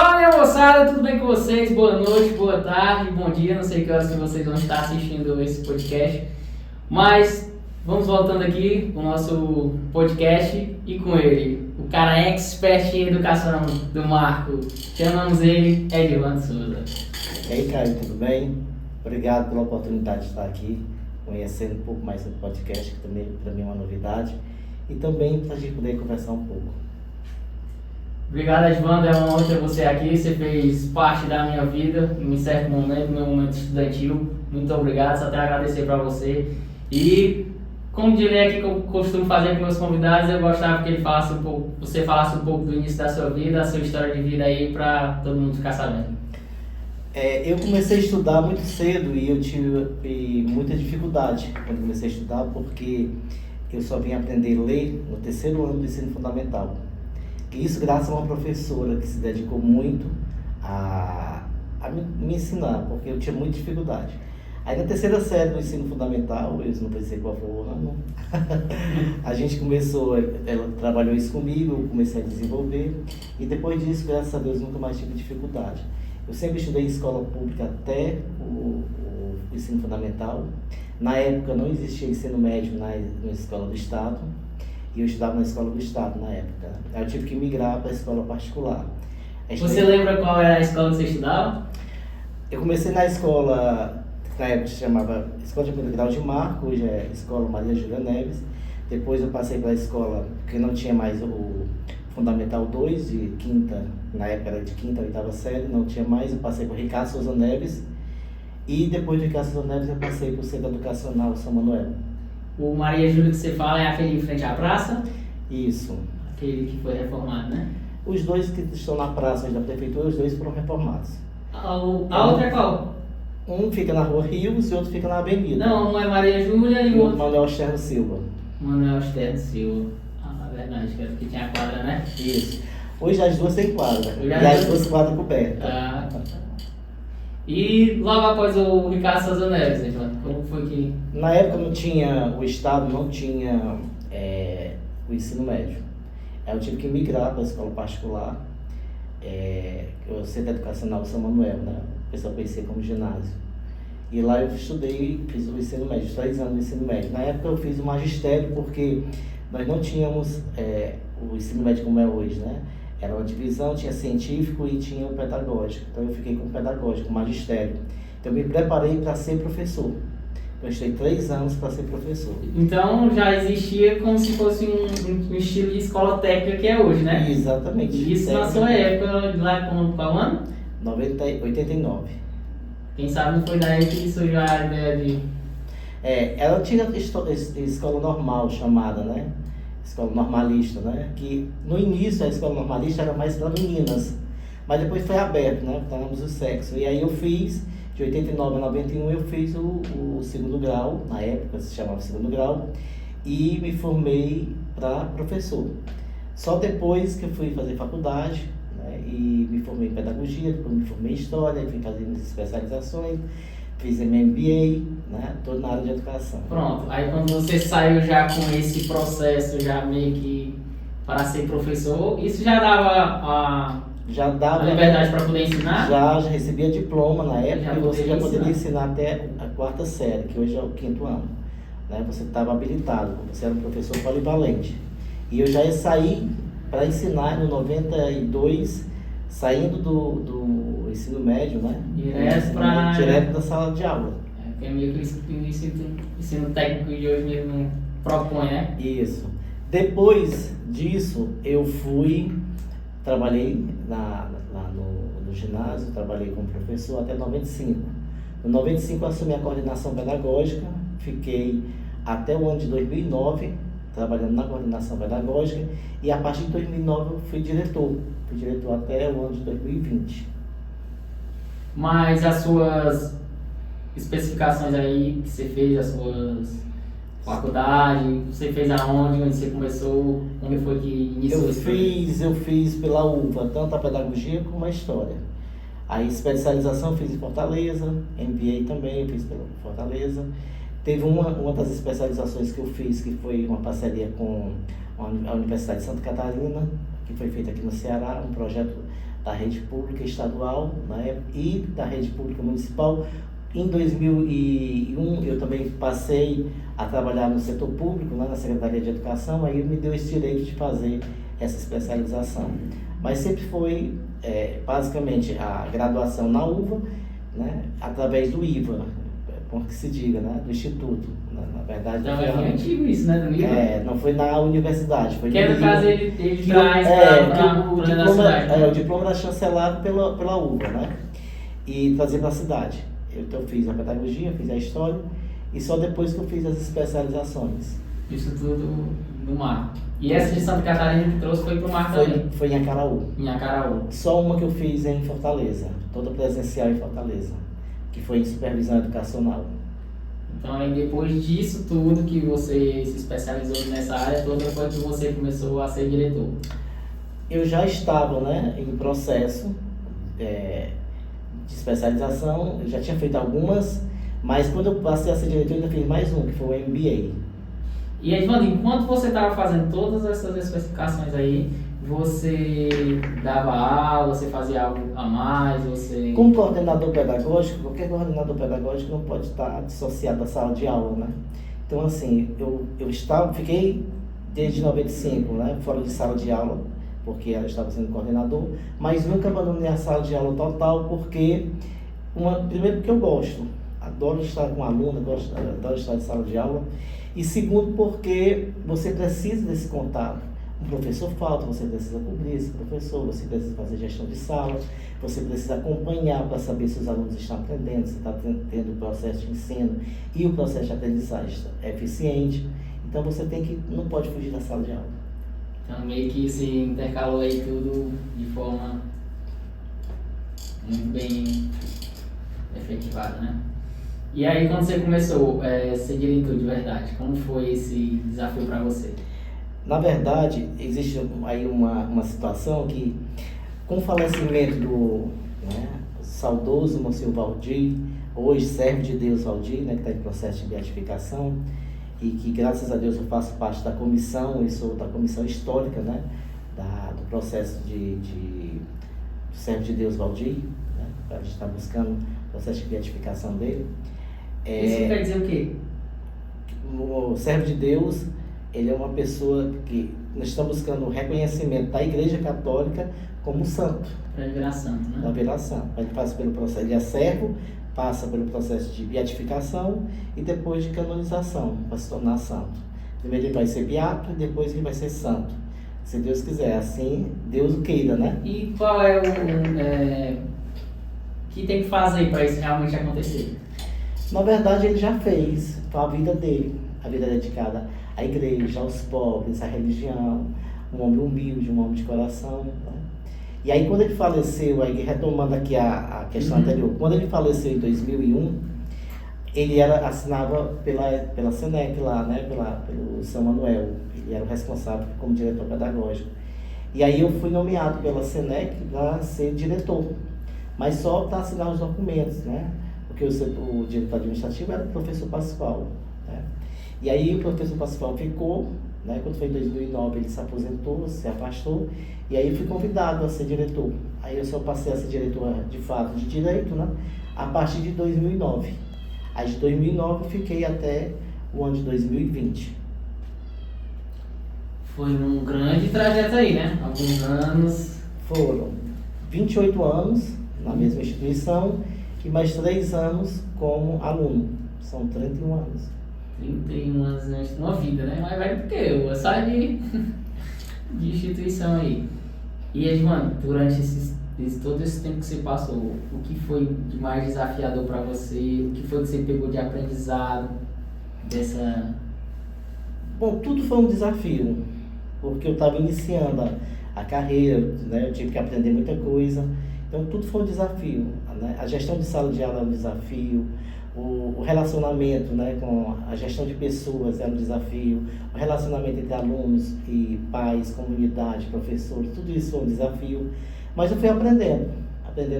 Fala, minha moçada, tudo bem com vocês? Boa noite, boa tarde, bom dia, não sei que horas que vocês vão estar assistindo esse podcast, mas vamos voltando aqui com o nosso podcast e com ele, o cara expert em educação do Marco, chamamos ele Edilvan Souza. E aí, Caio, tudo bem? Obrigado pela oportunidade de estar aqui, conhecendo um pouco mais sobre o podcast, que também para mim é uma novidade, e também para a gente poder conversar um pouco. Obrigado, Edvando, é uma honra ter você aqui, você fez parte da minha vida em um certo momento, meu momento estudantil. Muito obrigado, só tenho a agradecer para você. E, como diria aqui que eu costumo fazer com meus convidados, eu gostava que você falasse um pouco do início da sua vida, a sua história de vida aí, para todo mundo ficar sabendo. Eu comecei a estudar muito cedo e eu tive muita dificuldade quando comecei a estudar, porque eu só vim aprender a ler no terceiro ano do ensino fundamental. E isso graças a uma professora que se dedicou muito a me ensinar, porque eu tinha muita dificuldade. Aí na terceira série do ensino fundamental, eu não pensei qual foi o ano, a gente começou, ela trabalhou isso comigo, eu comecei a desenvolver, e depois disso, graças a Deus, nunca mais tive dificuldade. Eu sempre estudei em escola pública até o ensino fundamental. Na época não existia ensino médio na escola do Estado, e eu estudava na escola do Estado na época. Aí eu tive que migrar para a escola particular. Você lembra qual era a escola que você estudava? Eu comecei na escola, na época se chamava Escola de Primeiro Grau de Marco, hoje é Escola Maria Júlia Neves. Depois eu passei para a escola, que não tinha mais o Fundamental 2, de quinta, na época era de quinta a oitava série, não tinha mais, eu passei para o Ricardo Souza Neves. E depois do Ricardo Souza Neves eu passei para o Centro Educacional São Manuel. O Maria Júlia que você fala é aquele em frente à praça? Isso. Aquele que foi reformado, né? Os dois que estão na praça da prefeitura, os dois foram reformados. A outra é qual? Um fica na Rua Rios e outro fica na Avenida. Não, um é Maria Júlia e o outro... Manuel Cherno Silva. Manuel Cherno Silva. Ah, verdade, que era porque tinha quadra, né? Isso. Hoje as duas têm quadra. Hoje e as duas quadras cobertas. Ah, e logo após o Ricardo Souza Neves, Edvando, como foi que... Na época não tinha, o Estado não tinha o ensino médio. Aí eu tive que migrar para a escola particular, o Centro Educacional São Manuel, né? O pessoal conhecia como ginásio. E lá eu estudei, fiz o ensino médio, 3 anos de ensino médio. Na época eu fiz o magistério porque nós não tínhamos o ensino médio como é hoje, né? Era uma divisão, tinha científico e tinha o pedagógico. Então eu fiquei com o pedagógico, o magistério. Então eu me preparei para ser professor. Eu estudei 3 anos para ser professor. Então já existia como se fosse um estilo de escola técnica que é hoje, né? Exatamente. Isso na sua época, lá com qual ano? 89. Quem sabe não foi daí que surgiu a ideia de... Ela tinha escola normal chamada, né? Escola normalista, né? Que no início a escola normalista era mais para meninas, mas depois foi aberto, né? Para ambos os sexos. E aí eu fiz, de 89 a 91, eu fiz o segundo grau, na época se chamava segundo grau, e me formei para professor. Só depois que eu fui fazer faculdade, né? E me formei em pedagogia, depois me formei em história, fui fazendo especializações, fiz MBA, né? Todo na área de educação. Pronto, aí quando você saiu já com esse processo, já meio que para ser professor, isso já dava a liberdade para poder ensinar? Já recebia diploma na época e você já poderia ensinar até a 4ª série, que hoje é o 5º ano. Né? Você estava habilitado, você era um professor polivalente. E eu já ia sair para ensinar no 92, saindo do ensino médio, né? Direto da sala de aula. Que é meio que o ensino técnico de hoje mesmo propõe, né? Isso. Depois disso, eu trabalhei lá no ginásio, trabalhei como professor até 95. No 95 eu assumi a coordenação pedagógica, fiquei até o ano de 2009 trabalhando na coordenação pedagógica e a partir de 2009 eu fui diretor até o ano de 2020. Mas as suas especificações aí que você fez, as suas faculdade, você fez aonde, onde você começou, como foi que iniciou? Eu fiz pela UVA, tanto a pedagogia como a história. Aí especialização eu fiz em Fortaleza, MBA também eu fiz pela Fortaleza. Teve uma das especializações que eu fiz, que foi uma parceria com a Universidade de Santa Catarina, que foi feita aqui no Ceará, um projeto da rede pública estadual, né, e da rede pública municipal. Em 2001 eu também passei a trabalhar no setor público, né, na Secretaria de Educação, aí me deu esse direito de fazer essa especialização. Mas sempre foi basicamente a graduação na UVA, né, através do IVA, por que se diga, né, do Instituto. Na verdade, Então é bem antigo isso, né, do IVA? não foi na universidade, foi que no caso ele traz para a cidade. O diploma era chancelado pela UVA, né, e trazer para a cidade. Então eu fiz a pedagogia, fiz a história, e só depois que eu fiz as especializações. Isso tudo no mar. E essa de Santa Catarina que trouxe foi para o mar também? Foi em Acaraú. Em Acaraú. Só uma que eu fiz em Fortaleza, toda presencial em Fortaleza, que foi em supervisão educacional. Então aí depois disso tudo que você se especializou nessa área toda, foi que você começou a ser diretor? Eu já estava, né, em processo de especialização, eu já tinha feito algumas, mas quando eu passei a ser diretor, eu ainda fiz mais um, que foi o MBA. E Edvando, enquanto você estava fazendo todas essas especificações aí, você dava aula, você fazia algo a mais, você... Como coordenador pedagógico, qualquer coordenador pedagógico não pode estar dissociado da sala de aula, né? Então, assim, eu fiquei desde 95, né, fora de sala de aula, porque eu estava sendo coordenador, mas nunca abandonei a sala de aula total, porque, primeiro porque eu gosto, adoro estar com aluno, adoro estar em sala de aula, e segundo porque você precisa desse contato. Um professor falta, você precisa cobrir esse professor, você precisa fazer gestão de sala, você precisa acompanhar para saber se os alunos estão aprendendo, se está tendo o processo de ensino e o processo de aprendizagem é eficiente. Então você não pode fugir da sala de aula. Então meio que se intercalou aí tudo de forma muito bem efetivada, né? E aí quando você começou a ser diretor de verdade, como foi esse desafio para você? Na verdade, existe aí uma situação que, com o falecimento do saudoso Monsenhor Valdir, hoje servo de Deus Valdir, né, que está em processo de beatificação, e que graças a Deus eu faço parte da comissão, e sou da comissão histórica, né, do processo do servo de Deus Valdir, né, a gente está buscando o processo de beatificação dele. Isso quer dizer o quê? O servo de Deus, ele é uma pessoa que nós estamos buscando o reconhecimento da Igreja Católica como santo. Para virar santo, né? Para virar santo. Ele passa pelo processo, ele é servo, passa pelo processo de beatificação e depois de canonização, para se tornar santo. Primeiro ele vai ser beato e depois ele vai ser santo. Se Deus quiser, assim, Deus o queira, né? E qual é o que tem que fazer para isso realmente acontecer? Na verdade, ele já fez a vida dele, a vida dedicada à igreja, aos pobres, à religião, um homem humilde, um homem de coração, né? E aí quando ele faleceu, aí retomando aqui a questão anterior, quando ele faleceu em 2001, ele assinava pela SENEC lá, né, pelo São Manuel, ele era o responsável como diretor pedagógico. E aí eu fui nomeado pela SENEC para ser diretor, mas só para assinar os documentos, né, porque o diretor administrativo era o professor Pascoal, né. E aí o professor Pascoal ficou, né, quando foi em 2009 ele se aposentou, se afastou, e aí eu fui convidado a ser diretor. Aí eu só passei a ser diretor de fato de direito, né, a partir de 2009. Aí de 2009 eu fiquei até o ano de 2020. Foi um grande trajeto aí, né? Alguns anos. Foram 28 anos na mesma instituição e mais 3 anos como aluno. São 31 anos. 31 anos numa vida, né? Mais velho do que eu saí de instituição aí. E Edvando, durante todo esse tempo que você passou, o que foi de mais desafiador para você? O que foi que você pegou de aprendizado dessa... Bom, tudo foi um desafio, porque eu estava iniciando a carreira, né? Eu tive que aprender muita coisa, então tudo foi um desafio, né? A gestão de sala de aula é um desafio, o relacionamento, né, com a gestão de pessoas é um desafio, o relacionamento entre alunos e pais, comunidade, professores, tudo isso foi um desafio, mas eu fui aprendendo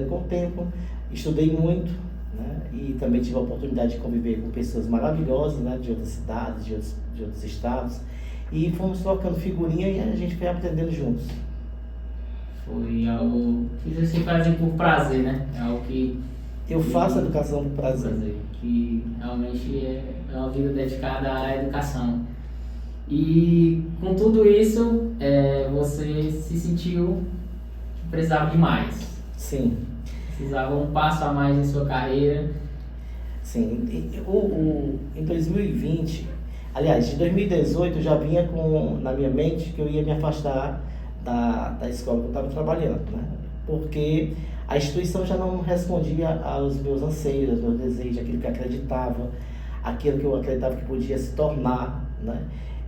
com o tempo, estudei muito, né, e também tive a oportunidade de conviver com pessoas maravilhosas, né, de outras cidades, de outros estados, e fomos trocando figurinha e a gente foi aprendendo juntos. Foi algo que você fazia por prazer, né? É algo que... Eu faço educação por prazer. Que realmente é uma vida dedicada à educação. E com tudo isso, você se sentiu que precisava de mais. Sim. Precisava um passo a mais em sua carreira. Sim. Em 2020, aliás, de 2018 eu já vinha na minha mente que eu ia me afastar da escola que eu estava trabalhando, né? Porque a instituição já não respondia aos meus anseios, aos meus desejos, aquilo que eu acreditava, aquilo que eu acreditava que podia se tornar, né?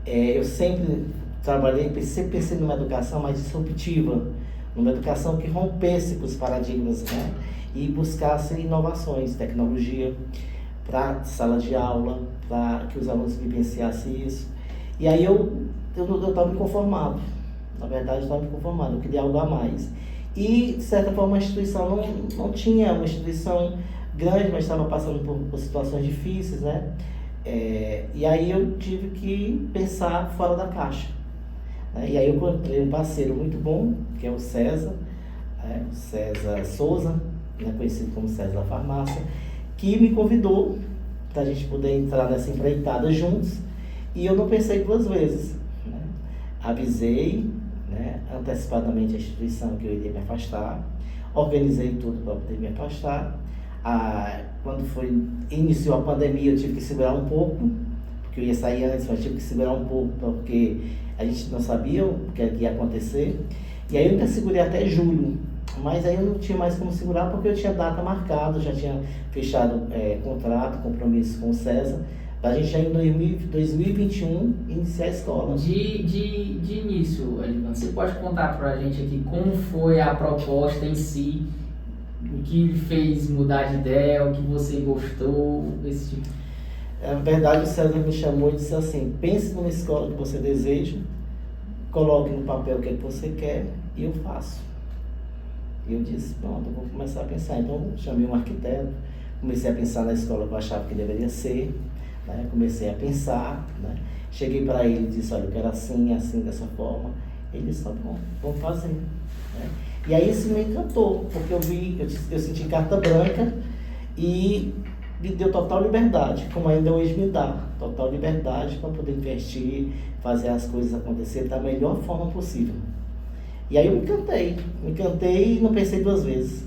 Eu sempre sempre pensei numa educação mais disruptiva, numa educação que rompesse com os paradigmas, né? E buscasse inovações, tecnologia para sala de aula, para que os alunos vivenciassem isso. E aí eu estava inconformado, na verdade eu estava inconformado, eu queria algo a mais. E, de certa forma, a instituição não tinha, uma instituição grande, mas estava passando por situações difíceis, né? E aí eu tive que pensar fora da caixa, né? E aí eu encontrei um parceiro muito bom, que é o César Souza, né? Conhecido como César da Farmácia, que me convidou para a gente poder entrar nessa empreitada juntos, e eu não pensei duas vezes, né? Avisei, né, antecipadamente a instituição que eu iria me afastar, organizei tudo para poder me afastar. Quando iniciou a pandemia, eu tive que segurar um pouco, porque eu ia sair antes, mas tive que segurar um pouco, porque a gente não sabia o que ia acontecer. E aí eu ainda segurei até julho, mas aí eu não tinha mais como segurar, porque eu tinha data marcada, já tinha fechado contrato, compromisso com o César, para a gente já em 2021 iniciar a escola. De início, Edvan, você pode contar para a gente aqui como foi a proposta em si, o que fez mudar de ideia, o que você gostou, esse tipo? Na verdade, o César me chamou e disse assim: pense numa escola que você deseja, coloque no papel o que você quer e eu faço. E eu disse: pronto, eu vou começar a pensar. Então, chamei um arquiteto, comecei a pensar na escola que eu achava que deveria ser, né? Comecei a pensar, né? Cheguei para ele e disse: olha, eu quero assim, assim, dessa forma. Ele disse: tá bom, vamos fazer, né? E aí isso me encantou, porque eu senti carta branca e me deu total liberdade, como ainda hoje me dá, total liberdade para poder investir, fazer as coisas acontecerem da melhor forma possível. E aí eu me encantei e não pensei duas vezes,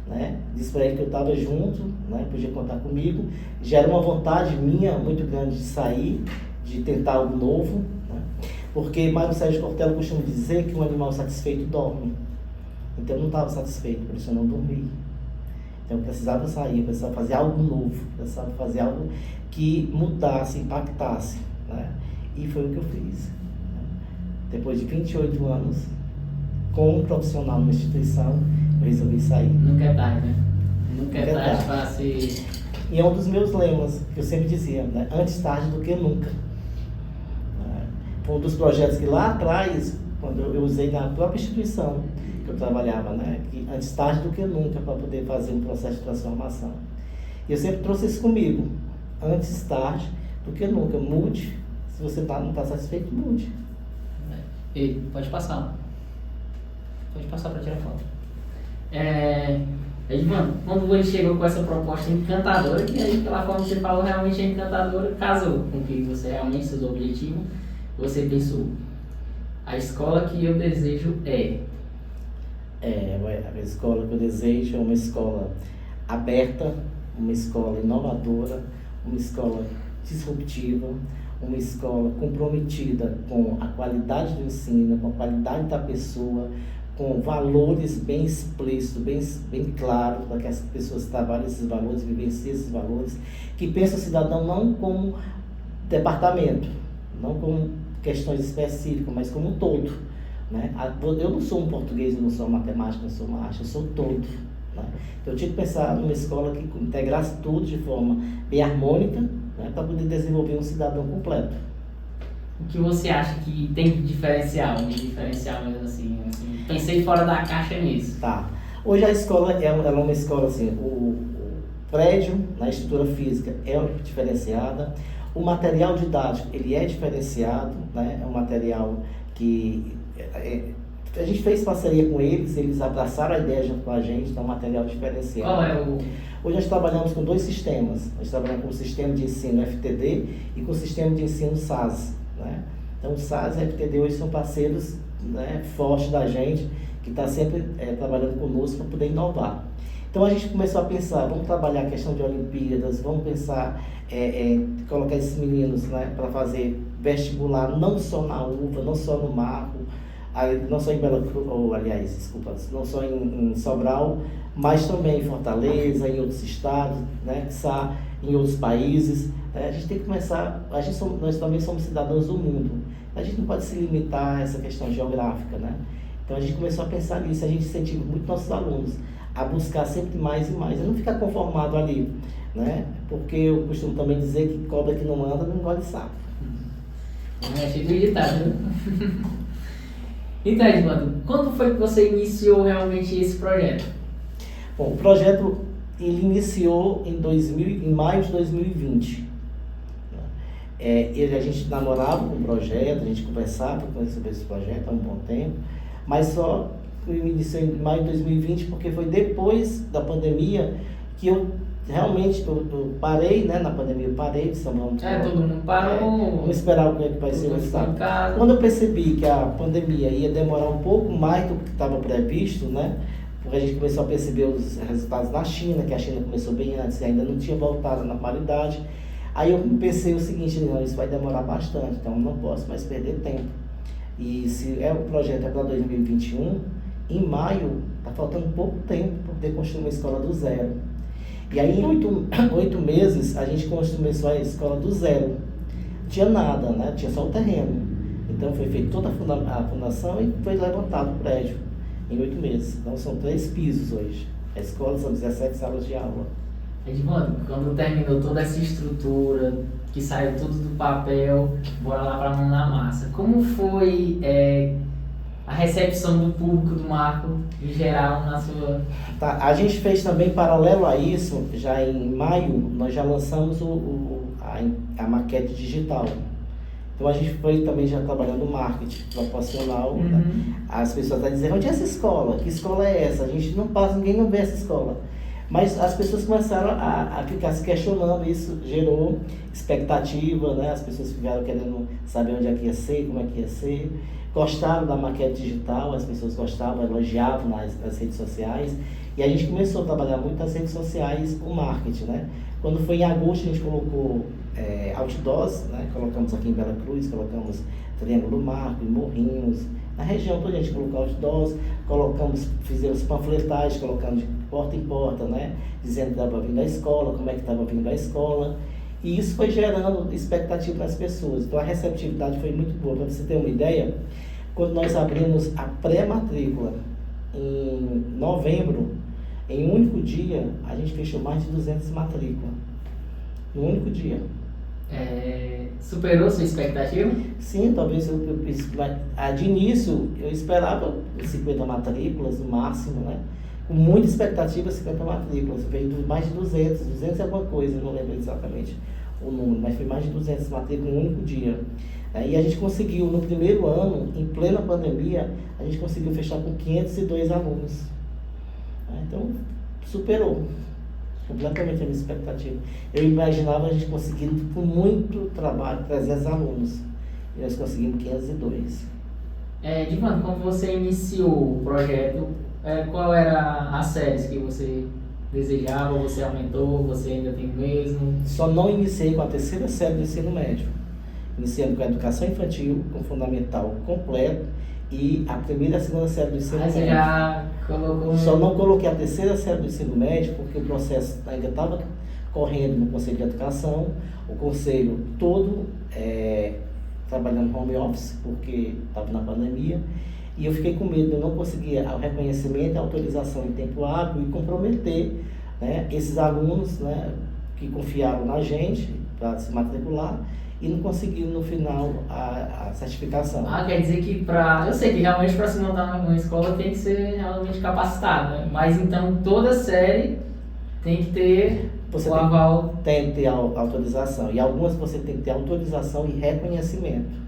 né? Disse para ele que eu estava junto, né? Podia contar comigo. Já era uma vontade minha muito grande de sair, de tentar algo novo, né? Porque Mário Sérgio Cortella costuma dizer que um animal satisfeito dorme. Então eu não estava satisfeito, por isso eu não dormi. Então eu precisava sair, eu precisava fazer algo novo, precisava fazer algo que mudasse, impactasse, né? E foi o que eu fiz, né? Depois de 28 anos, como profissional numa instituição, eu resolvi sair. Nunca é tarde, né? Nunca é tarde para se... E é um dos meus lemas, que eu sempre dizia, né? Antes tarde do que nunca. Foi um dos projetos que lá atrás, quando eu usei na própria instituição que eu trabalhava, né? Que antes tarde do que nunca, para poder fazer um processo de transformação. E eu sempre trouxe isso comigo. Antes tarde do que nunca. Mude. Se você não está satisfeito, mude. Ei, pode passar. Pode passar para tirar foto. Edvan, quando ele chegou com essa proposta encantadora, que aí, pela forma que você falou, realmente é encantadora, casou com o que você realmente, seus objetivos, você pensou: a escola que eu desejo a escola que eu desejo é uma escola aberta, uma escola inovadora, uma escola disruptiva, uma escola comprometida com a qualidade do ensino, com a qualidade da pessoa, com valores bem explícitos, bem claros, para que as pessoas trabalhem esses valores, vivenciem esses valores, que pensam o cidadão não como departamento, não como questões específicas, mas como um todo, né? Eu não sou um português, eu não sou uma matemática, eu não sou uma arte, eu sou todo, né? Então eu tinha que pensar numa escola que integrasse tudo de forma bem harmônica, né? Para poder desenvolver um cidadão completo. O que você acha que tem de diferencial mesmo assim? Pensei fora da caixa nisso. Tá. Hoje a escola ela é uma escola assim, o prédio, na estrutura física é diferenciada, o material didático ele é diferenciado, né? É um material que A gente fez parceria com eles abraçaram a ideia junto com a gente, então material diferenciado. Qual é o... Hoje nós trabalhamos com 2 sistemas. Nós trabalhamos com o sistema de ensino FTD e com o sistema de ensino SAS, né? Então o SAS e o FTD hoje são parceiros, né, fortes da gente, que está sempre trabalhando conosco para poder inovar. Então a gente começou a pensar, vamos trabalhar a questão de Olimpíadas, vamos pensar colocar esses meninos, né, para fazer vestibular não só na UVA, não só no Marco, não só em Bela Cruz, ou aliás, desculpa, não só em Sobral, mas também em Fortaleza, em outros estados, né, em outros países. A gente tem que começar, nós também somos cidadãos do mundo, a gente não pode se limitar a essa questão geográfica, né? Então a gente começou a pensar nisso, a gente incentiva muito nossos alunos a buscar sempre mais e mais, a não ficar conformado ali, né? Porque eu costumo também dizer que cobra que não anda não engole sapo. É cheio de ditado, viu? Então, Edmando, quando foi que você iniciou realmente esse projeto? Bom, o projeto ele iniciou em maio de 2020. A gente namorava com o projeto, a gente conversava sobre esse projeto há um bom tempo, mas só iniciou em maio de 2020 porque foi depois da pandemia que eu realmente eu parei, né? Na pandemia eu parei de São Paulo. Todo mundo parou. Vamos esperar o que vai ser o resultado. Quando eu percebi que a pandemia ia demorar um pouco mais do que estava previsto, né? Porque a gente começou a perceber os resultados na China, que a China começou bem antes e ainda não tinha voltado na normalidade. Aí eu pensei o seguinte, não, isso vai demorar bastante, então eu não posso mais perder tempo. E se o projeto é para 2021, em maio, está faltando pouco tempo para poder construir uma escola do zero. E aí em 8 meses a gente começou a escola do zero. Não tinha nada, né? Tinha só o terreno. Então foi feita toda a fundação e foi levantado o prédio em 8 meses. Então são 3 pisos hoje. A escola são 17 salas de aula. Edmando, quando terminou toda essa estrutura, que saiu tudo do papel, bora lá pra mão na massa. Como foi a recepção do público do Marco, em geral, na sua... Tá, a gente fez também, paralelo a isso, já em maio, nós já lançamos a maquete digital. Então a gente foi também já trabalhando marketing proporcional. Uhum. Né? As pessoas estão dizendo, onde é essa escola? Que escola é essa? A gente não passa, ninguém não vê essa escola. Mas as pessoas começaram a ficar se questionando, isso gerou expectativa, né? As pessoas ficaram querendo saber onde é que ia ser, como é que ia ser. Gostaram da maquete digital, as pessoas gostavam, elogiavam nas redes sociais. E a gente começou a trabalhar muito nas redes sociais o marketing, né? Quando foi em agosto, a gente colocou outdoors, né? Colocamos aqui em Bela Cruz, colocamos Triângulo do Marco, em Morrinhos. Na região toda a gente colocou outdoors, fizemos panfletagem, colocamos de porta em porta, né? Dizendo que estava vindo da escola, como é que estava vindo da escola. E isso foi gerando expectativa para as pessoas. Então a receptividade foi muito boa. Para você ter uma ideia, quando nós abrimos a pré-matrícula em novembro, em um único dia, a gente fechou mais de 200 matrículas. No único dia. Superou sua expectativa? Sim, talvez de início eu esperava 50 matrículas no máximo, né? Com muita expectativa, 50 matrículas. Veio mais de 200 e alguma coisa, não lembro exatamente o número, mas foi mais de 200 matrículas em um único dia. E a gente conseguiu, no primeiro ano, em plena pandemia, a gente conseguiu fechar com 502 alunos. Então, superou completamente a minha expectativa. Eu imaginava a gente conseguindo, com muito trabalho, 300 alunos. E nós conseguimos 502. Edmando, quando você iniciou o projeto, qual era as séries que você desejava, você aumentou, você ainda tem o mesmo? Só não iniciei com a 3ª série do ensino médio. Iniciando com a educação infantil, com fundamental completo, e a 1ª e a 2ª série do ensino médio. Você já colocou... Só não coloquei a 3ª série do ensino médio, porque o processo ainda estava correndo no Conselho de Educação, o Conselho todo trabalhando home office, porque estava na pandemia, e eu fiquei com medo de eu não conseguir o reconhecimento e a autorização em tempo hábil e comprometer, né, esses alunos, né, que confiaram na gente para se matricular e não conseguiram no final a certificação. Quer dizer que eu sei que realmente para se montar numa escola tem que ser realmente capacitado, né? Mas então toda série tem que ter o aval. Tem que ter autorização, e algumas você tem que ter autorização e reconhecimento.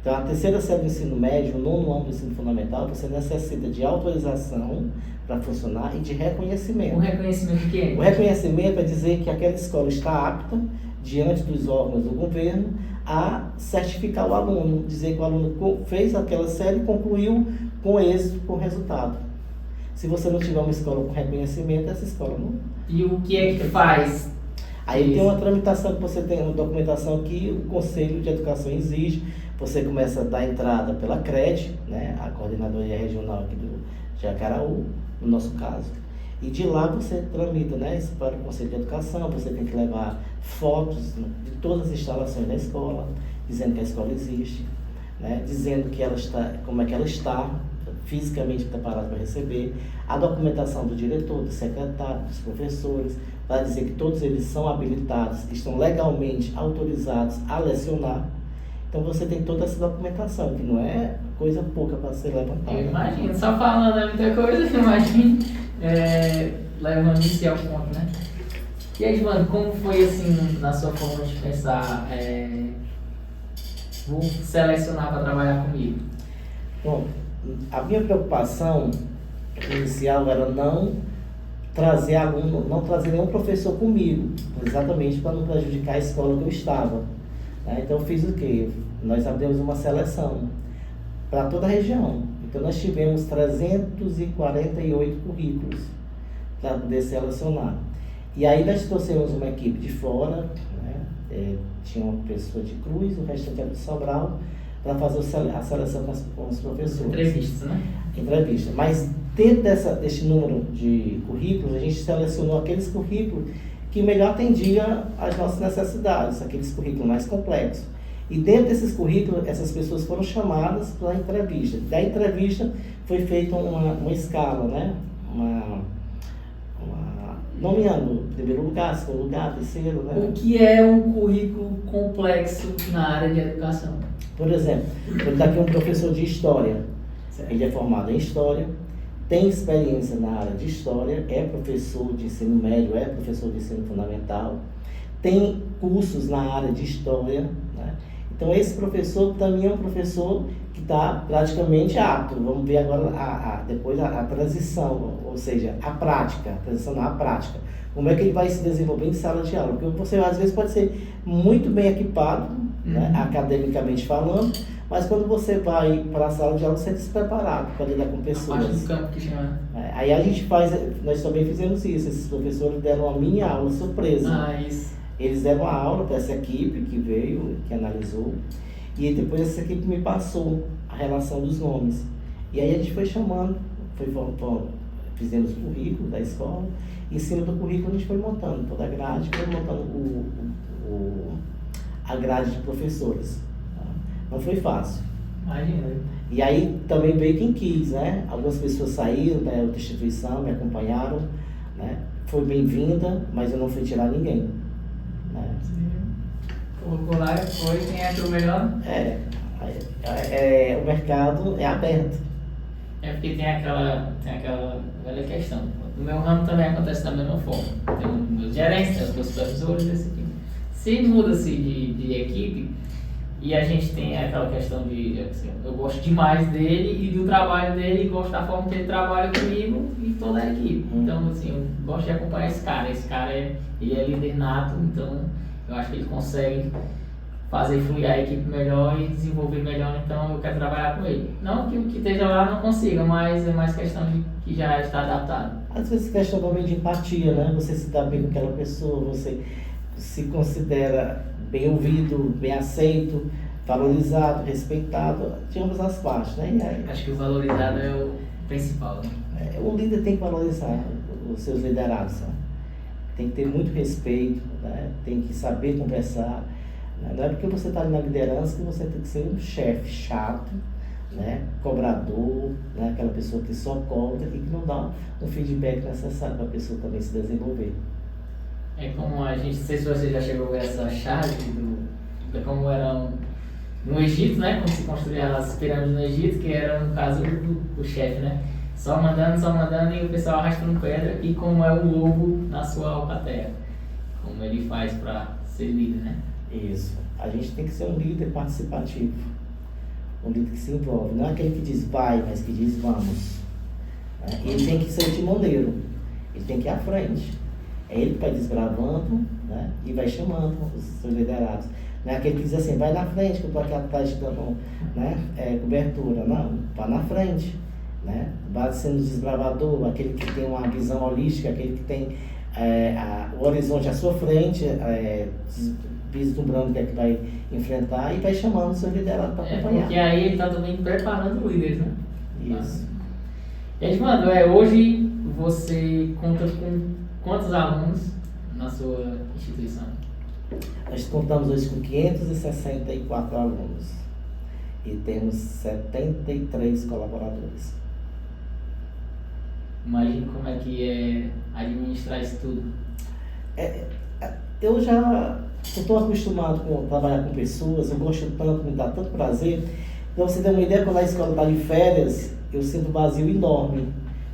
Então, a terceira série do ensino médio, o nono ano do ensino fundamental, você necessita de autorização para funcionar e de reconhecimento. O reconhecimento de quê? O reconhecimento é dizer que aquela escola está apta, diante dos órgãos do governo, a certificar o aluno, dizer que o aluno fez aquela série e concluiu com êxito, com resultado. Se você não tiver uma escola com reconhecimento, essa escola não... E o que é que faz? Aí tem uma tramitação que você tem, uma documentação que o Conselho de Educação exige. Você começa a dar entrada pela CRED, né, a Coordenadoria Regional aqui do Jacaraú, no nosso caso. E de lá você tramita, né, isso para o Conselho de Educação. Você tem que levar fotos de todas as instalações da escola, dizendo que a escola existe, né, dizendo que ela está, como é que ela está fisicamente preparada para receber, a documentação do diretor, do secretário, dos professores, para dizer que todos eles são habilitados, estão legalmente autorizados a lecionar. Então você tem toda essa documentação, que não é coisa pouca para ser levantada. Eu imagino, só falando é muita coisa, imagino, levando isso ao ponto, né? E aí, João, como foi assim, na sua forma de pensar, vou selecionar para trabalhar comigo? Bom, a minha preocupação inicial era não trazer aluno, não trazer nenhum professor comigo, exatamente para não prejudicar a escola que eu estava. Então eu fiz o quê? Nós abrimos uma seleção para toda a região. Então nós tivemos 348 currículos para poder selecionar. E aí nós trouxemos uma equipe de fora, né? Tinha uma pessoa de Cruz, o restante era de Sobral, para fazer a seleção com os professores. Entrevistas, né? Entrevista. Mas dentro desse número de currículos, a gente selecionou aqueles currículos que melhor atendia às nossas necessidades, aqueles currículos mais complexos. E dentro desses currículos, essas pessoas foram chamadas para a entrevista. Da entrevista foi feita uma escala, né? Nomeando primeiro lugar, segundo lugar, terceiro, né? O que é um currículo complexo na área de educação? Por exemplo, vou dar aqui um professor de História. Certo. Ele é formado em História, tem experiência na área de História, é professor de ensino médio, é professor de ensino fundamental, tem cursos na área de História, né? Então esse professor também é um professor que está praticamente apto. Vamos ver agora depois a transição, ou seja, a prática, a transição à prática. Como é que ele vai se desenvolver em sala de aula? Porque você às vezes pode ser muito bem equipado, né, academicamente falando, mas quando você vai para a sala de aula, você é despreparado para lidar com pessoas. A parte do campo que chama. Aí a gente nós também fizemos isso, esses professores deram uma mini aula surpresa. Isso. Eles deram a aula para essa equipe que veio, que analisou, e depois essa equipe me passou a relação dos nomes. E aí a gente foi chamando, fizemos o currículo da escola, e em cima do currículo a gente foi montando toda a grade, foi montando a grade de professores. Não foi fácil. Imagina. E aí também veio quem quis, né? Algumas pessoas saíram da outra instituição, me acompanharam, né? Foi bem-vinda, mas eu não fui tirar ninguém. Colocou lá, foi, quem achou melhor? O mercado é aberto. É porque tem aquela velha questão. No meu ramo também acontece da mesma forma. Tem os meus gerentes, tem os meus supervisores, esse aqui. Se muda-se de equipe, e a gente tem aquela questão de, assim, eu gosto demais dele e do trabalho dele, e gosto da forma que ele trabalha comigo e toda a equipe. Então, assim, eu gosto de acompanhar esse cara. Esse cara ele é líder nato, então eu acho que ele consegue fazer fluir a equipe melhor e desenvolver melhor, então eu quero trabalhar com ele. Não que o que esteja lá não consiga, mas é mais questão de que já está adaptado. Às vezes questão também de empatia, né? Você se dá bem com aquela pessoa, você se considera bem ouvido, bem aceito, valorizado, respeitado, de ambas as partes, né? E aí, acho que o valorizado é o principal, né? O líder tem que valorizar os seus liderados, né? Tem que ter muito respeito, né? Tem que saber conversar. Não é porque você está ali na liderança que você tem que ser um chefe chato, né? Cobrador, né? Aquela pessoa que só cobra e que não dá um feedback necessário para a pessoa também se desenvolver. É como a gente, não sei se você já chegou a ver essa chave de como era no Egito, né? Quando se construíam as pirâmides no Egito, que era no caso do chefe, né? Só mandando e o pessoal arrastando pedra, e como é o lobo na sua alcateia. Como ele faz para ser líder, né? Isso. A gente tem que ser um líder participativo. um líder que se envolve. Não é aquele que diz vai, mas que diz vamos. Né? Ele tem que ser o timoneiro, ele tem que ir à frente. É ele que vai desbravando, né? E vai chamando os seus liderados. Não é aquele que diz assim, vai na frente que eu estou aqui atrás te dando, né? Cobertura. Não, vá na frente. Né? Base sendo desbravador, aquele que tem uma visão holística, aquele que tem o horizonte à sua frente, vislumbrando o que é que vai enfrentar e vai chamando o seu liderado para acompanhar. Porque aí ele está também preparando líderes, né? Isso. Edmando, hoje você conta com quantos alunos na sua instituição? Nós contamos hoje com 564 alunos e temos 73 colaboradores. Imagine como é que é administrar isso tudo. Eu estou acostumado com trabalhar com pessoas, eu gosto tanto, me dá tanto prazer. Então, você tem uma ideia, quando a escola está de férias, eu sinto um vazio enorme,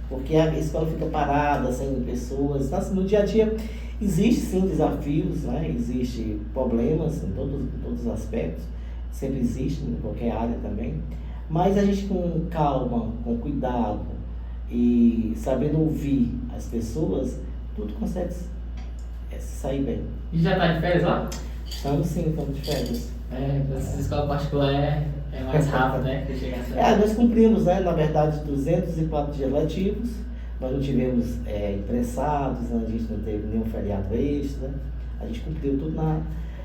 porque a escola fica parada, sem pessoas. Então, assim, no dia a dia, existe sim desafios, né? Existe problemas em todos os aspectos, sempre existe, em qualquer área também. Mas a gente com calma, com cuidado e sabendo ouvir as pessoas, tudo consegue sair bem. E já está de férias lá? Estamos de férias. Essa escola particular é mais rápido, né? Que chega a nós cumprimos, né, na verdade, 204 dias letivos. Nós não tivemos imprensados, a gente não teve nenhum feriado extra. A gente cumpriu tudo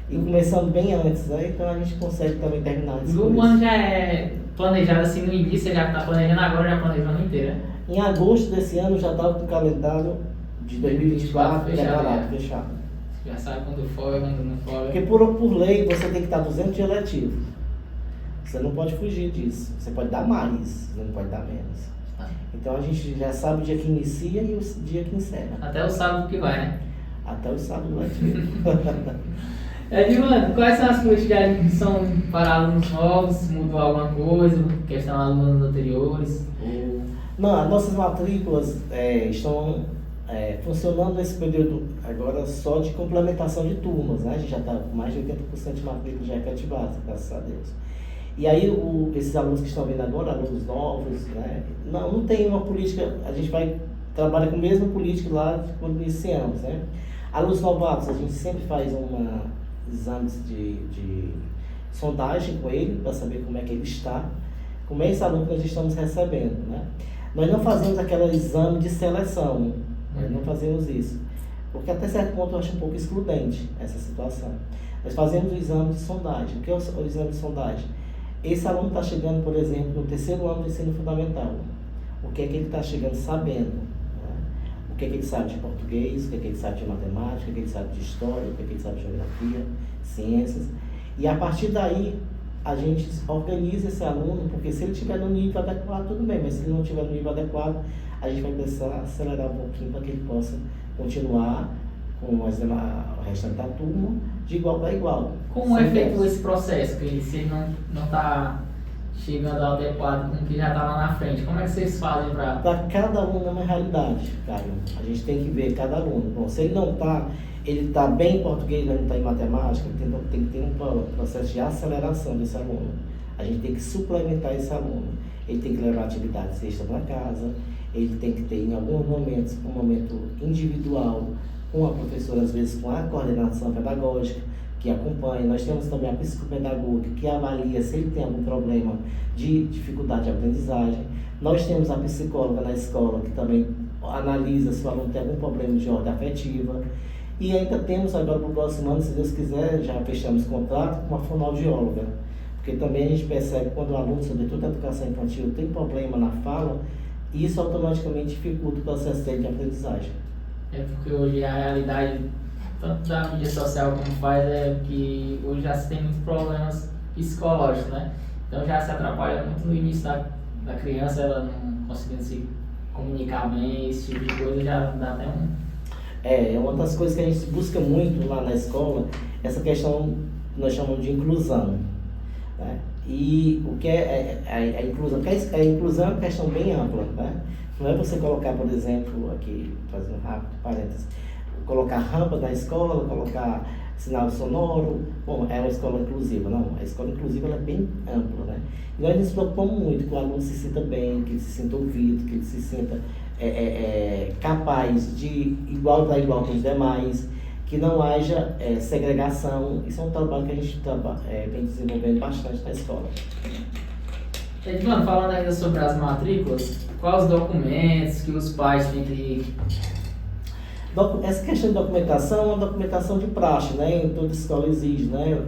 e começando bem antes, né? Então a gente consegue também terminar isso. O ano já é planejado assim no início, você já está planejando agora, já planejou o ano inteiro, né? Em agosto desse ano já estava com o calendário de 2024 fechado. Já sabe quando folga, quando não folga. Porque por lei você tem que estar 200 dias letivo. Você não pode fugir disso. Você pode dar mais, você não pode dar menos. Então a gente já sabe o dia que inicia e o dia que encerra. Até o sábado que vai, né? Até o sábado letivo. Edmando, quais são as políticas de admissão para alunos novos? Mudou alguma coisa? Questão de alunos anteriores? Não, as nossas matrículas estão funcionando nesse período agora só de complementação de turmas, né? A gente já está com mais de 80% de matrículas já efetivadas, graças a Deus. E aí esses alunos que estão vindo agora, alunos novos, né? Não tem uma política, a gente trabalha com a mesma política lá de quando iniciamos, né? Alunos novatos, a gente sempre faz exames de sondagem com ele, para saber como é que ele está. Como é esse aluno que nós estamos recebendo, né? Nós não fazemos aquele exame de seleção, nós não fazemos isso, porque até certo ponto eu acho um pouco excludente essa situação. Nós fazemos o exame de sondagem. O que é o exame de sondagem? Esse aluno está chegando, por exemplo, no 3º ano do ensino fundamental. O que é que ele está chegando sabendo? Né? O que é que ele sabe de português, o que é que ele sabe de matemática, o que é que ele sabe de história, o que é que ele sabe de geografia, ciências. E a partir daí, a gente organiza esse aluno, porque se ele estiver no nível adequado, tudo bem, mas se ele não estiver no nível adequado, a gente vai precisar acelerar um pouquinho para que ele possa continuar com o restante da turma de igual para igual. Como é feito esse processo? Porque se ele não está chegando ao adequado com o que já está lá na frente, como é que vocês fazem para... Para cada aluno é uma realidade, Caio. A gente tem que ver cada aluno. Bom, se ele não está, ele está bem em português, mas não está em matemática, tem que ter um processo de aceleração desse aluno. A gente tem que suplementar esse aluno. Ele tem que levar atividades extras para casa, ele tem que ter em alguns momentos um momento individual com a professora, às vezes com a coordenação pedagógica, que acompanha. Nós temos também a psicopedagoga, que avalia se ele tem algum problema de dificuldade de aprendizagem. Nós temos a psicóloga na escola, que também analisa se o aluno tem algum problema de ordem afetiva. E ainda temos agora para o próximo ano, se Deus quiser, já fechamos contrato com uma fonoaudióloga. Porque também a gente percebe quando o aluno, sobretudo da educação infantil, tem problema na fala, isso automaticamente dificulta o processo dele de aprendizagem. É porque hoje a realidade, tanto da mídia social como faz, é que hoje já se tem muitos problemas psicológicos, né? Então já se atrapalha muito no início da criança, ela não conseguindo se comunicar bem, esse tipo de coisa já dá até um... É uma das coisas que a gente busca muito lá na escola, essa questão que nós chamamos de inclusão, né? E o que é a inclusão? Porque a inclusão é uma questão bem ampla, né? Não é você colocar, por exemplo, aqui, fazendo um rápido parênteses, colocar rampa na escola, colocar sinal sonoro. Bom, é uma escola inclusiva, não. A escola inclusiva ela é bem ampla, né? E nós nos preocupamos muito que o aluno se sinta bem, que ele se sinta ouvido, que ele se sinta capaz de igual para igual com os demais, que não haja segregação. Isso é um trabalho que a gente vem desenvolvendo bastante na escola. Edmano, falando ainda sobre as matrículas, quais os documentos que os pais têm que... Essa questão de documentação é uma documentação de praxe, né? Em toda escola exige, né?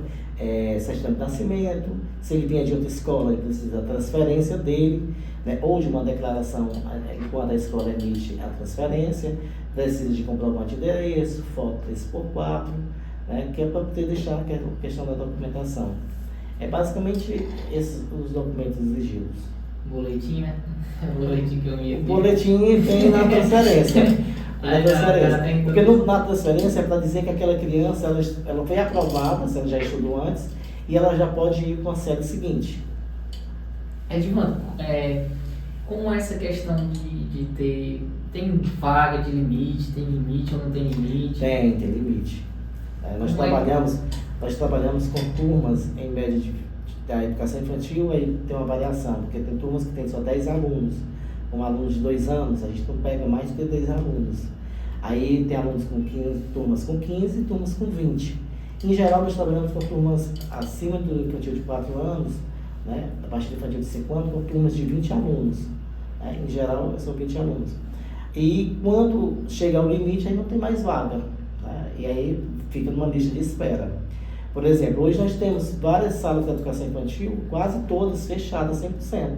Certidão de nascimento, se ele vier de outra escola, ele precisa da transferência dele, né? Ou de uma declaração, enquanto a escola emite a transferência, precisa de comprovante de endereço, foto 3x4, né? Que é para poder deixar a questão da documentação. É basicamente esses os documentos exigidos. Boletim, né? O boletim que eu ia O boletim vem na transferência. Porque na transferência é para dizer que aquela criança ela foi aprovada, se ela já estudou antes, e ela já pode ir com a série seguinte. Edmano, como essa questão de ter... Tem vaga de limite, tem limite ou não tem limite? Tem limite. Nós trabalhamos com turmas em média da educação infantil, aí tem uma variação, porque tem turmas que tem só 10 alunos. Um aluno de 2 anos, a gente não pega mais de 10 alunos. Aí tem alunos com 15, turmas com 15 e turmas com 20. Em geral, nós trabalhamos com turmas acima do infantil de 4 anos, né? A partir do infantil de 5 anos, com turmas de 20 alunos. Né? Em geral, são 20 alunos. E quando chega ao limite, aí não tem mais vaga. Né? E aí fica numa lista de espera. Por exemplo, hoje nós temos várias salas de educação infantil, quase todas fechadas 100%.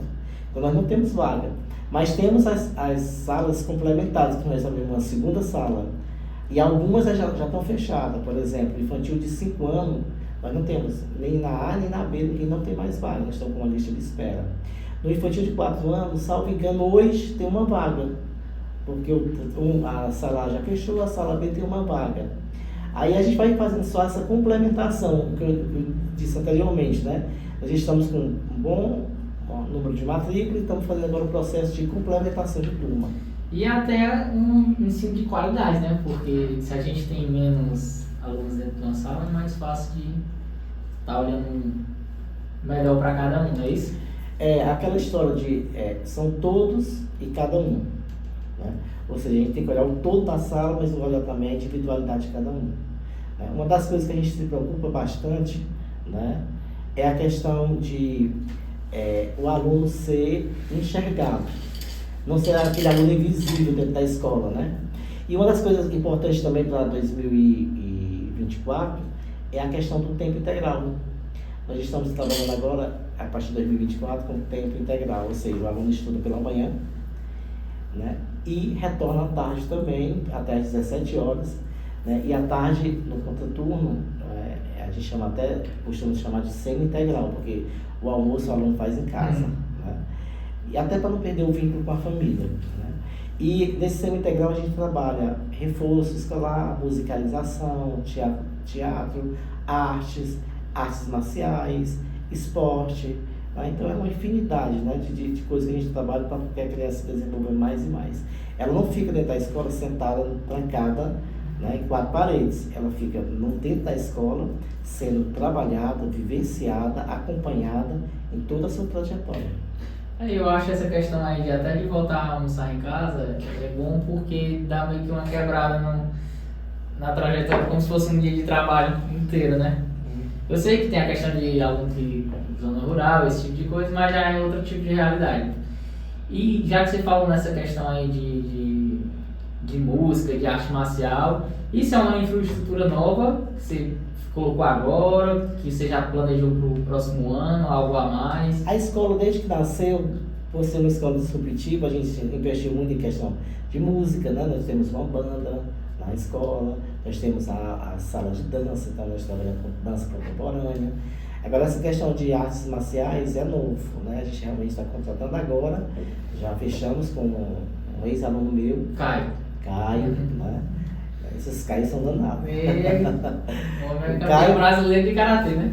Então nós não temos vaga. Mas temos as salas complementares, que nós chamamos uma segunda sala. E algumas já estão fechadas. Por exemplo, infantil de 5 anos, nós não temos nem na A nem na B, ninguém não tem mais vaga. Nós estamos com uma lista de espera. No infantil de 4 anos, salvo engano, hoje tem uma vaga. Porque a sala A já fechou, a sala B tem uma vaga. Aí a gente vai fazendo só essa complementação, que eu disse anteriormente, né? Nós estamos com um bom número de matrícula e estamos fazendo agora o processo de complementação de turma. E até um ensino de qualidade, né? Porque se a gente tem menos alunos dentro de uma sala, é mais fácil de estar olhando melhor para cada um, não é isso? Aquela história de são todos e cada um. Né? Ou seja, a gente tem que olhar o todo da sala, mas olhar também a individualidade de cada um. Uma das coisas que a gente se preocupa bastante, né, é a questão de o aluno ser enxergado, não ser aquele aluno invisível dentro da escola, né? E uma das coisas importantes também para 2024 é a questão do tempo integral. Nós estamos trabalhando agora, a partir de 2024, com tempo integral, ou seja, o aluno estuda pela manhã, né, e retorna à tarde também, até às 17 horas, né, e à tarde, no contraturno, a gente chama até, costuma chamar de semi-integral, porque o almoço o aluno faz em casa, né, e até para não perder o vínculo com a família, né. E nesse semi-integral a gente trabalha reforço escolar, musicalização, teatro, artes marciais, esporte. Então é uma infinidade, né, de coisas que a gente trabalha para que a criança se desenvolva mais e mais. Ela não fica dentro da escola sentada, trancada, né, em 4 paredes. Ela fica dentro da escola, sendo trabalhada, vivenciada, acompanhada em toda a sua trajetória. Eu acho essa questão aí de até de voltar a almoçar em casa é bom porque dá meio que uma quebrada na trajetória, como se fosse um dia de trabalho inteiro, né? Eu sei que tem a questão de aluno de zona rural, esse tipo de coisa, mas já é outro tipo de realidade. E já que você falou nessa questão aí de música, de arte marcial, isso é uma infraestrutura nova que você colocou agora, que você já planejou para o próximo ano, algo a mais? A escola, desde que nasceu, por ser uma escola disruptiva, a gente investiu muito em questão de música, né? Nós temos uma banda na escola, nós temos a sala de dança, então nós trabalhamos com dança contemporânea. Agora, essa questão de artes marciais é novo, né? A gente realmente está contratando agora, já fechamos com um ex-aluno meu, Caio, né? Esses Caios são danados. Campeão brasileiro de karatê, né?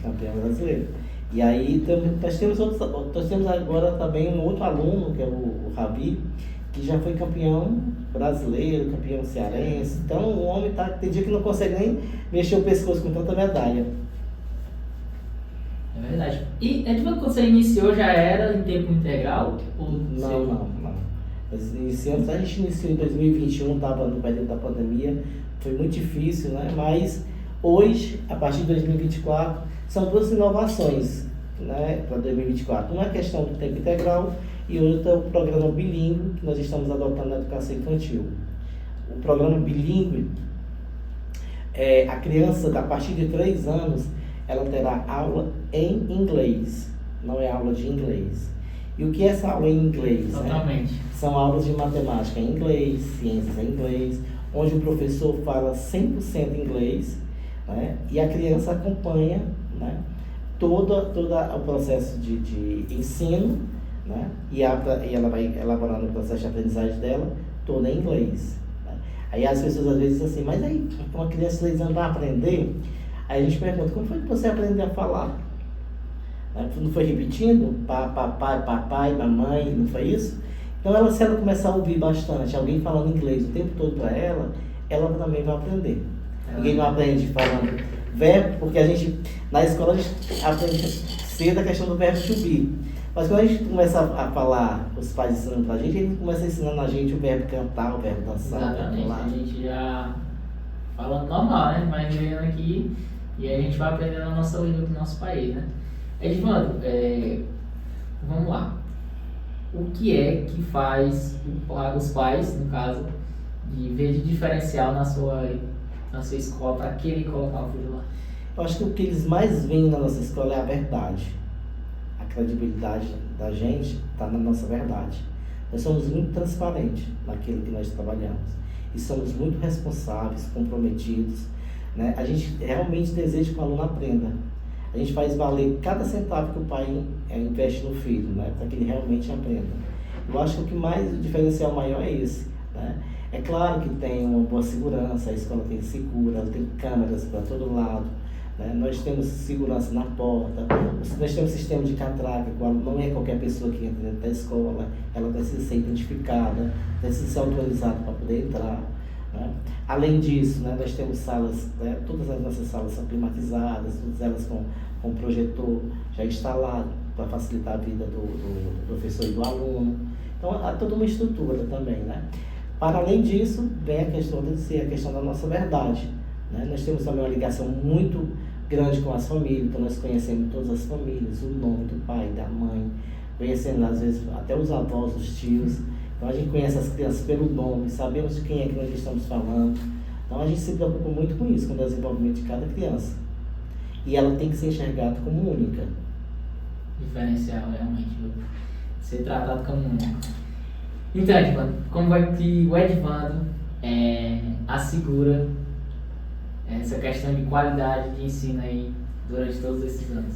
Campeão brasileiro. E aí nós temos agora também um outro aluno, que é o Rabi, que já foi campeão brasileiro, campeão cearense. Então o homem tem dia que não consegue nem mexer o pescoço com tanta medalha. É verdade. E Edvan, quando você iniciou já era em tempo integral? Ou Não. A gente iniciou em 2021, estava no período da pandemia, foi muito difícil, né? Mas hoje, a partir de 2024, são duas inovações, né, para 2024. Uma é a questão do tempo integral e outra é o programa bilíngue que nós estamos adotando na educação infantil. O programa bilíngue, a criança, a partir de 3 anos, ela terá aula em inglês, não é aula de inglês. E o que é essa aula em inglês? Totalmente. Né? São aulas de matemática em inglês, ciências em inglês, onde o professor fala 100% inglês, né? E a criança acompanha, né, todo o processo de ensino, né? E ela vai elaborando o processo de aprendizagem dela todo em inglês. Né? Aí as pessoas às vezes dizem assim, mas aí uma criança de 3 anos vai aprender? Aí a gente pergunta, como foi que você aprendeu a falar? Não foi repetindo? Papai, mamãe, não foi isso? Então, se ela começar a ouvir bastante alguém falando inglês o tempo todo para ela também vai aprender. Ninguém não aprende falando verbo, porque na escola a gente aprende cedo a questão do verbo to be. Mas quando a gente começa a falar, os pais ensinando pra gente, eles começam ensinando a gente o verbo cantar, o verbo dançar. Exatamente, a gente já falando normal, né? Vai vivendo aqui e a gente vai aprendendo a nossa língua do nosso país, né? Edvando, vamos lá. O que é que faz os pais, no caso, de ver de diferencial na sua escola para querer colocar o filho lá? Eu acho que o que eles mais veem na nossa escola é a verdade. A credibilidade da gente está na nossa verdade. Nós somos muito transparentes naquilo que nós trabalhamos. E somos muito responsáveis, comprometidos. Né? A gente realmente deseja que o aluno aprenda. A gente faz valer cada centavo que o pai investe no filho, né? Para que ele realmente aprenda. Eu acho que o diferencial maior é esse. Né? É claro que tem uma boa segurança, a escola tem segura, tem câmeras para todo lado. Né? Nós temos segurança na porta, nós temos sistema de catraca, não é qualquer pessoa que entra dentro da escola, ela precisa ser identificada, precisa ser autorizada para poder entrar. Né? Além disso, né, nós temos salas, né, todas as nossas salas são climatizadas, todas elas com projetor já instalado para facilitar a vida do professor e do aluno. Então há toda uma estrutura também. Né? Para além disso, vem a questão da nossa verdade. Né? Nós temos também uma ligação muito grande com as famílias, então nós conhecemos todas as famílias, o nome do pai, da mãe, conhecendo às vezes até os avós, os tios. Então a gente conhece as crianças pelo nome, sabemos de quem é que nós estamos falando. Então a gente se preocupa muito com isso, com o desenvolvimento de cada criança. E ela tem que ser enxergada como única. Diferencial, realmente, viu? Ser tratado como único. Então, Edvando, como é que o Edvando assegura essa questão de qualidade de ensino aí durante todos esses anos?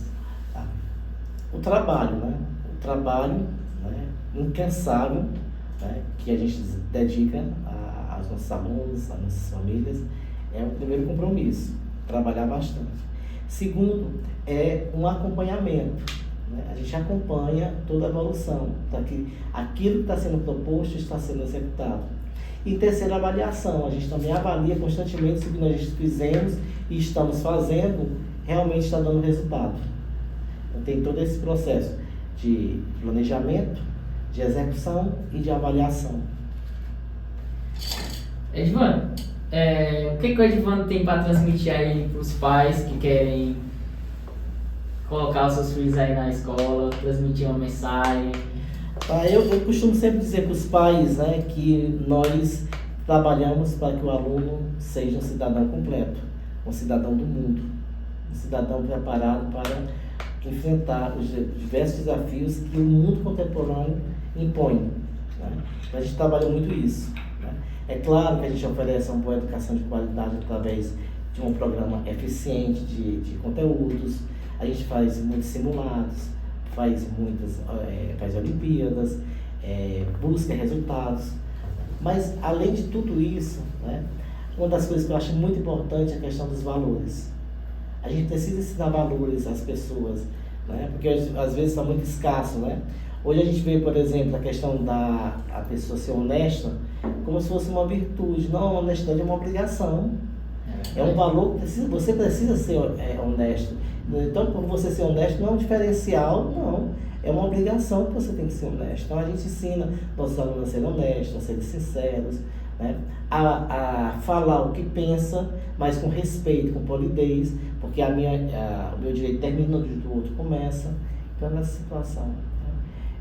O trabalho, né? O trabalho, né, incansável, né, que a gente dedica aos nossos alunos, às nossas famílias, é o primeiro compromisso, trabalhar bastante. Segundo, é um acompanhamento, né? A gente acompanha toda a evolução, para que aquilo que está sendo proposto está sendo executado. E terceira, avaliação, a gente também avalia constantemente se o que nós fizemos e estamos fazendo realmente está dando resultado. Então tem todo esse processo de planejamento, de execução e de avaliação. Edvando, o que o Edvando tem para transmitir aí para os pais que querem colocar os seus filhos aí na escola, transmitir uma mensagem? Eu costumo sempre dizer para os pais, né, que nós trabalhamos para que o aluno seja um cidadão completo, um cidadão do mundo, um cidadão preparado para enfrentar os diversos desafios que o mundo contemporâneo impõe. Né? A gente trabalha muito isso. Né? É claro que a gente oferece uma boa educação de qualidade através de um programa eficiente de conteúdos, a gente faz muitos simulados, faz Olimpíadas, busca resultados. Mas, além de tudo isso, né, uma das coisas que eu acho muito importante é a questão dos valores. A gente precisa ensinar valores às pessoas, né, porque às vezes está muito escasso. Né? Hoje a gente vê, por exemplo, a questão da a pessoa ser honesta como se fosse uma virtude. Não, a honestidade é uma obrigação. É um valor que você precisa ser honesto. Então, por você ser honesto não é um diferencial, não. É uma obrigação que você tem que ser honesto. Então, a gente ensina nossos alunos a serem honestos, a serem sinceros, né? A falar o que pensa, mas com respeito, com polidez, porque o meu direito termina onde o outro começa. Então, nessa situação.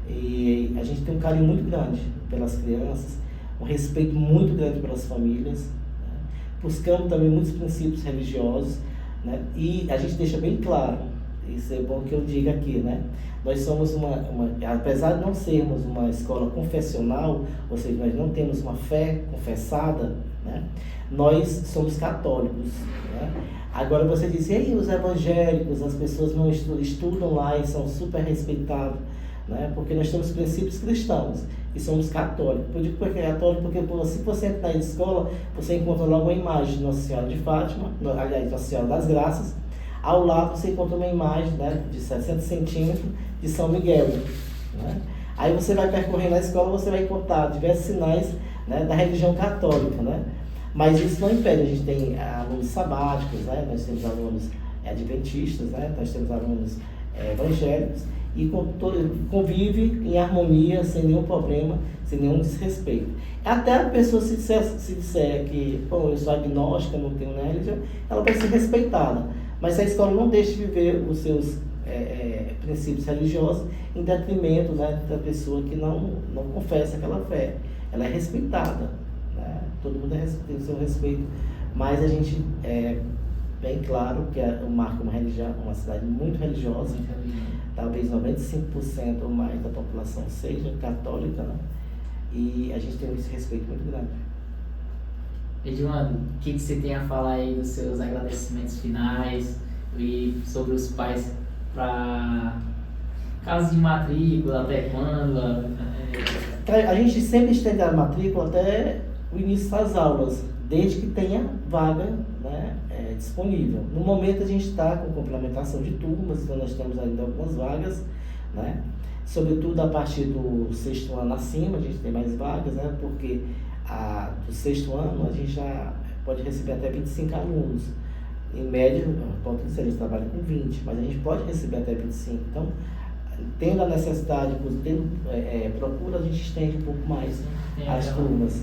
E a gente tem um carinho muito grande pelas crianças, um respeito muito grande pelas famílias, né? Buscamos também muitos princípios religiosos, né? E a gente deixa bem claro, isso é bom que eu diga aqui, né? Nós somos apesar de não sermos uma escola confessional, ou seja, nós não temos uma fé confessada, né? Nós somos católicos, né? Agora você diz, e aí os evangélicos, as pessoas não estudam lá e são super respeitados, né? Porque nós temos princípios cristãos e somos católicos. Eu digo porque é católico porque se você entrar na escola, você encontra logo uma imagem de Nossa Senhora de Fátima, aliás, Nossa Senhora das Graças. Ao lado você encontra uma imagem, né, de 60 centímetros de São Miguel, né? Aí você vai percorrendo a escola, você vai encontrar diversos sinais, né, da religião católica, né? Mas isso não impede, a gente tem alunos sabáticos, né? Nós temos alunos adventistas, né? Nós temos alunos evangélicos, e convive em harmonia, sem nenhum problema, sem nenhum desrespeito. Até a pessoa se disser que, bom, eu sou agnóstica, não tenho religião, ela vai ser respeitada. Mas a escola não deixa de viver os seus princípios religiosos em detrimento, né, da pessoa que não confessa aquela fé. Ela é respeitada, né? Todo mundo tem o seu respeito, mas a gente bem claro que o Marco é uma cidade muito religiosa, talvez 95% ou mais da população seja católica, né? E a gente tem esse respeito muito grande. Edilando, o que você tem a falar aí dos seus agradecimentos finais e sobre os pais para casos de matrícula, até quando? A gente sempre estende a matrícula até o início das aulas, desde que tenha vaga, né, disponível. No momento a gente está com complementação de turmas, então nós temos ainda algumas vagas, né? Sobretudo a partir do 6º ano acima, a gente tem mais vagas, né? Porque do 6º ano a gente já pode receber até 25 alunos. Em média, pode ser, a gente trabalha com 20, mas a gente pode receber até 25. Então, tendo a necessidade, tendo procura, a gente estende um pouco mais as turmas.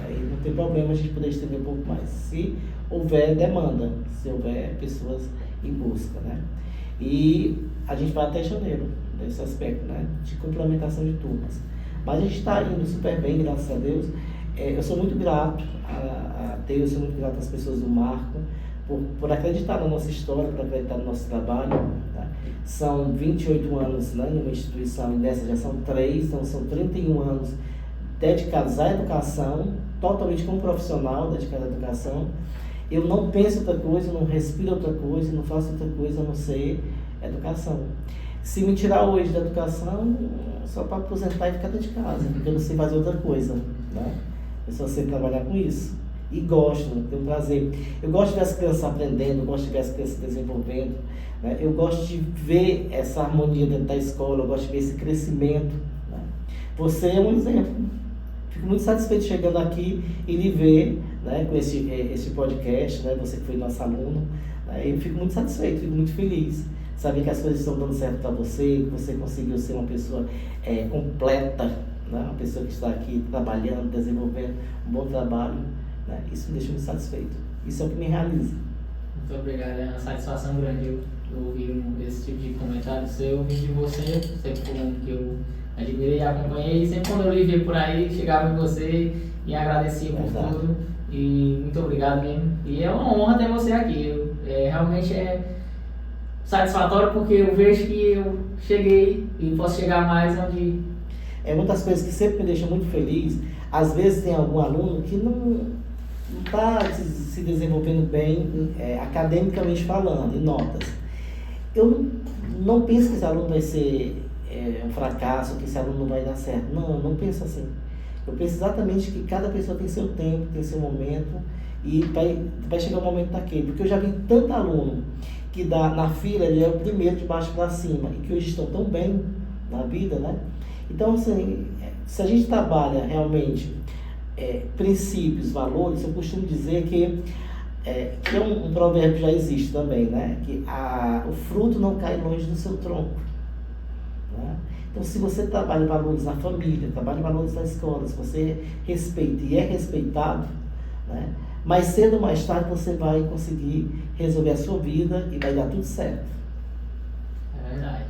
Aí não tem problema a gente poder estender um pouco mais, se houver demanda, se houver pessoas em busca, né? E a gente vai até janeiro, nesse aspecto, né, de complementação de turmas. Mas a gente está indo super bem, graças a Deus. Eu sou muito grato a Deus, sou muito grato às pessoas do Marco, por acreditar na nossa história, por acreditar no nosso trabalho, tá? São 28 anos, né, numa instituição, e nessa já são 3, então são 31 anos dedicados à educação, totalmente como profissional dedicado à educação. Eu não penso outra coisa, não respiro outra coisa, não faço outra coisa a não ser educação. Se me tirar hoje da educação, só para aposentar e ficar dentro de casa, porque eu não sei fazer outra coisa, né? Eu só sei trabalhar com isso. E gosto, tenho prazer. Eu gosto de ver as crianças aprendendo, eu gosto de ver as crianças se desenvolvendo, né? Eu gosto de ver essa harmonia dentro da escola, eu gosto de ver esse crescimento, né? Você é um exemplo. Fico muito satisfeito chegando aqui e lhe ver, né, com esse podcast, né? Você que foi nosso aluno, né? Eu fico muito satisfeito, fico muito feliz. Saber que as coisas estão dando certo para você, que você conseguiu ser uma pessoa completa, né? Uma pessoa que está aqui trabalhando, desenvolvendo um bom trabalho, né? Isso me deixa muito satisfeito. Isso é o que me realiza. Muito obrigado, é uma satisfação grande eu ouvir esse tipo de comentário seu, ouvir de você, sempre foi um que eu admirei e acompanhei, sempre quando eu lhe vi por aí, chegava em você e agradecia por tudo, e muito obrigado mesmo. E é uma honra ter você aqui, realmente é satisfatório porque eu vejo que eu cheguei e posso chegar mais onde... Muitas coisas que sempre me deixam muito feliz. Às vezes tem algum aluno que não está se desenvolvendo bem academicamente falando, em notas. Eu não penso que esse aluno vai ser um fracasso, que esse aluno não vai dar certo. Não, não penso assim. Eu penso exatamente que cada pessoa tem seu tempo, tem seu momento, e vai chegar o momento daquele. Porque eu já vi tanto aluno que na fila ele é o primeiro de baixo para cima, e que hoje estão tão bem, na vida, né? Então, assim, se a gente trabalha realmente princípios, valores, eu costumo dizer que é um provérbio que já existe também, né? Que o fruto não cai longe do seu tronco. Né? Então, se você trabalha valores na família, trabalha valores na escola, se você respeita e é respeitado, né? Mais cedo ou mais tarde você vai conseguir resolver a sua vida e vai dar tudo certo. É verdade.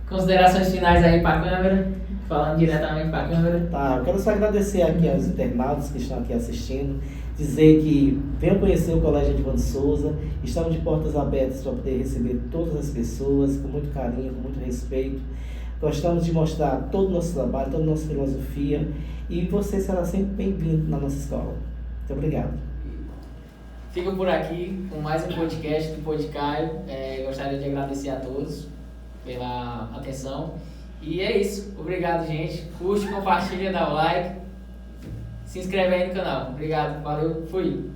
Considerações finais aí para a câmera, falando diretamente para a câmera. Tá, eu quero só agradecer aqui aos internautas que estão aqui assistindo, dizer que venham conhecer o Colégio Edivando Souza, estamos de portas abertas para poder receber todas as pessoas com muito carinho, com muito respeito. Gostamos de mostrar todo o nosso trabalho, toda a nossa filosofia e você será sempre bem-vindo na nossa escola. Muito obrigado. Fico por aqui com mais um podcast do Podcaio. Gostaria de agradecer a todos pela atenção. E é isso. Obrigado, gente. Curte, compartilha, dá o like. Se inscreve aí no canal. Obrigado. Valeu. Fui.